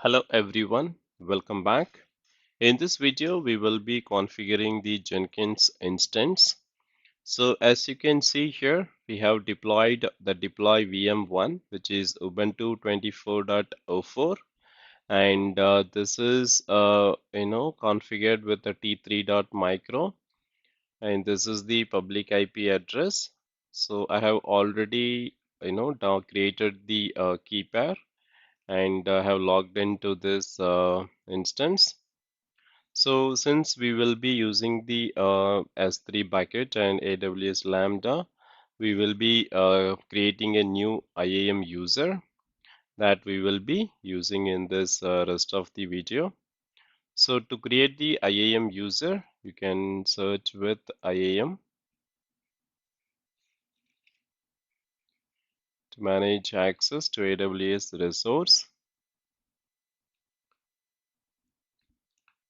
Hello everyone, welcome back. In this video, we will be configuring the Jenkins instance. So as you can see here, we have deployed the deploy VM1, which is Ubuntu 24.04, and this is configured with the t3.micro, and this is the public IP address. So I have already now created the key pair and have logged into this instance. So since we will be using the S3 bucket and AWS Lambda, we will be creating a new IAM user that we will be using in this rest of the video. So to create the IAM user, you can search with IAM to manage access to AWS resource.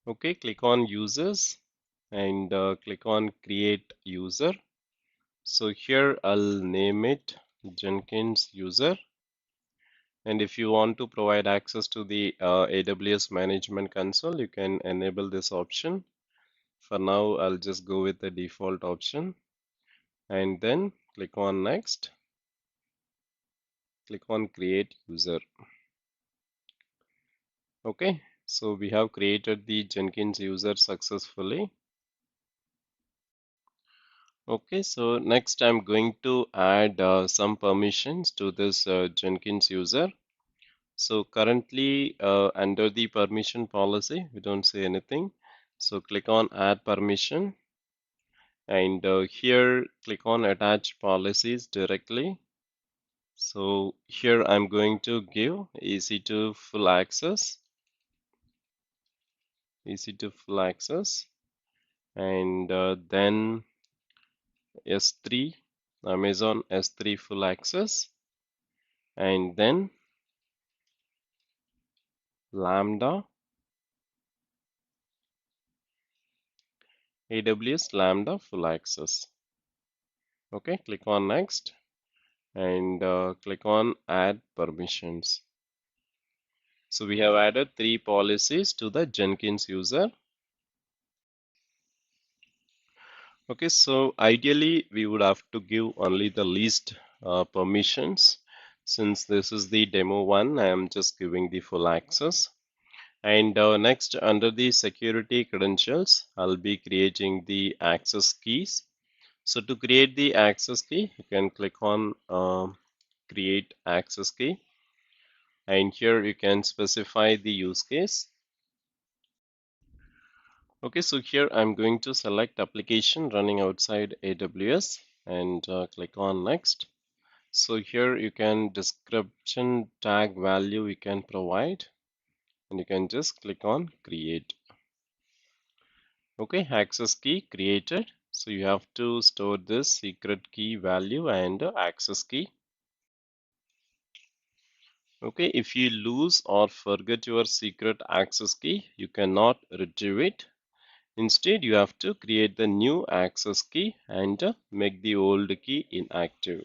Okay, click on users and click on create user. So here I'll name it Jenkins user. And if you want to provide access to the AWS management console, you can enable this option. For now, I'll just go with the default option and then click on next. Click on create user. Okay, so we have created the Jenkins user successfully. Okay, so next I'm going to add some permissions to this Jenkins user. So currently under the permission policy, we don't say anything. So click on add permission and here click on attach policies directly. So here I'm going to give EC2 full access, EC2 full access, and then S3, Amazon S3 full access, and then Lambda, AWS Lambda full access. Okay, click on next and click on add permissions. So we have added 3 policies to the Jenkins user. Okay, so ideally we would have to give only the least permissions. Since this is the demo one, I am just giving the full access. And next, under the security credentials, I'll be creating the access keys. So to create the access key, you can click on create access key. And here you can specify the use case. Okay, so here I'm going to select application running outside AWS and click on next. So here you can description tag value you can provide and you can just click on create. Okay, access key created. So you have to store this secret key value and access key. Okay, if you lose or forget your secret access key, you cannot retrieve it. Instead, you have to create the new access key and make the old key inactive.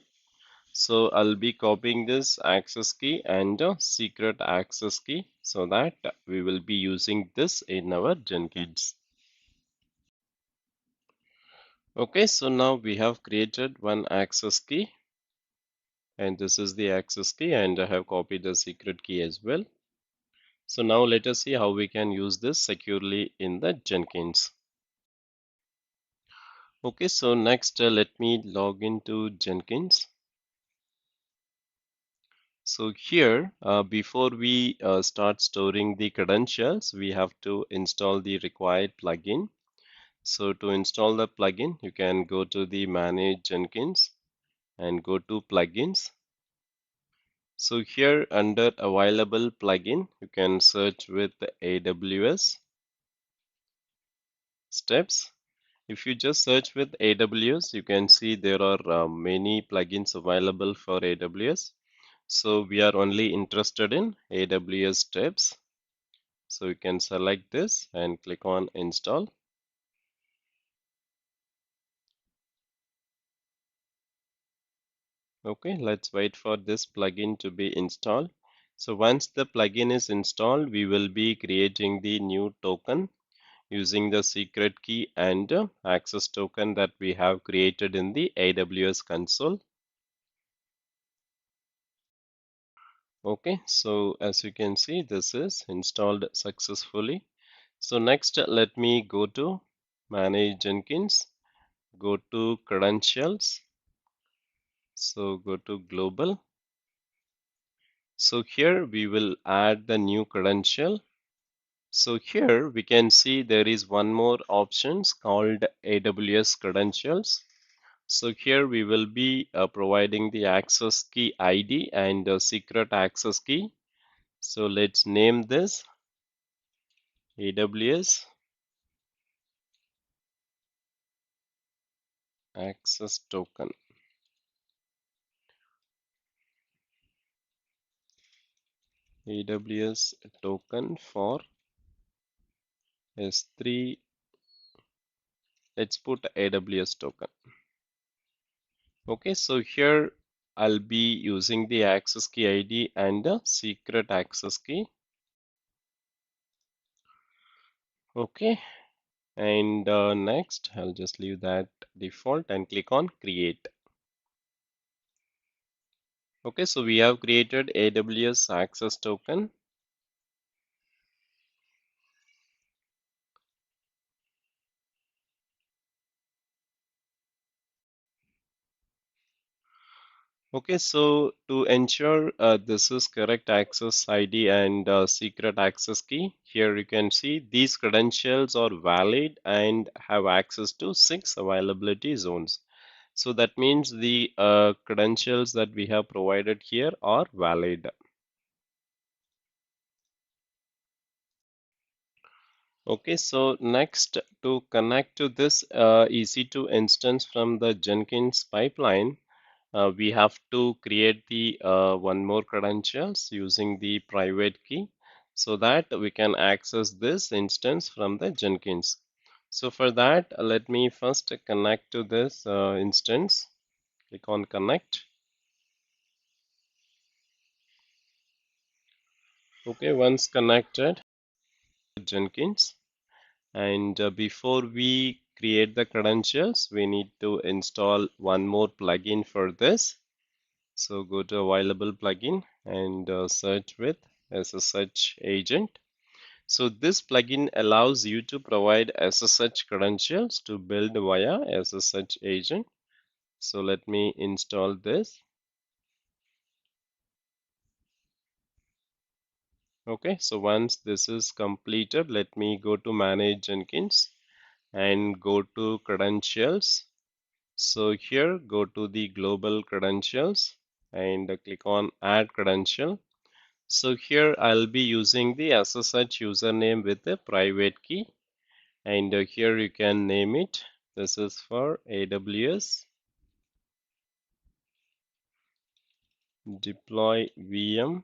So I'll be copying this access key and secret access key so that we will be using this in our Jenkins. Okay, so now we have created one access key and this is the access key and I have copied the secret key as well. So now let us see how we can use this securely in the Jenkins. Okay, so next let me log into Jenkins. So here, before we start storing the credentials, we have to install the required plugin. So to install the plugin, you can go to the Manage Jenkins and go to Plugins. So here under Available Plugin, you can search with the AWS steps. If you just search with AWS, you can see there are many plugins available for AWS. So we are only interested in AWS steps. So you can select this and click on install. Okay, let's wait for this plugin to be installed. So once the plugin is installed, we will be creating the new token using the secret key and access token that we have created in the AWS console. Okay, so as you can see, this is installed successfully. So next, let me go to Manage Jenkins, go to Credentials, so go to Global. So here we will add the new credential. So here we can see there is one more options called AWS Credentials. So here we will be providing the access key ID and secret access key. So let's name this AWS access token. AWS token for S3. Let's put AWS token. Okay, so here I'll be using the access key ID and the secret access key. Okay, and next I'll just leave that default and click on create. Okay, so we have created AWS access token. Okay, so to ensure this is correct access ID and secret access key, here you can see these credentials are valid and have access to 6 availability zones. So that means the credentials that we have provided here are valid. Okay, so next to connect to this EC2 instance from the Jenkins pipeline, we have to create the one more credentials using the private key so that we can access this instance from the Jenkins. So for that, let me first connect to this instance. Click on connect. Okay, once connected, Jenkins. And before we create the credentials, we need to install one more plugin for this. So go to available plugin and search with SSH agent. So this plugin allows you to provide SSH credentials to build via SSH agent. So let me install this. Okay, so once this is completed, let me go to Manage Jenkins and go to Credentials. So here go to the global credentials and click on add credential. So here I'll be using the SSH username with the private key and here you can name it. This is for AWS deploy VM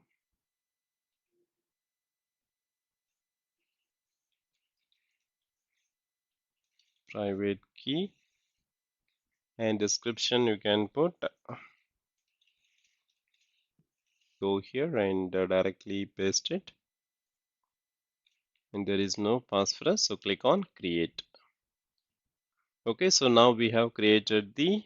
private key and description you can put go here and directly paste it and there is no passphrase, so click on create. Okay, so now we have created the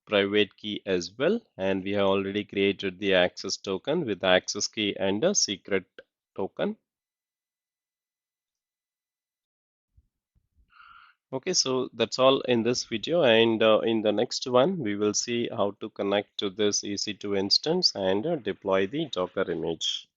private key as well and we have already created the access token with access key and a secret token. Okay, so that's all in this video and in the next one we will see how to connect to this EC2 instance and deploy the Docker image.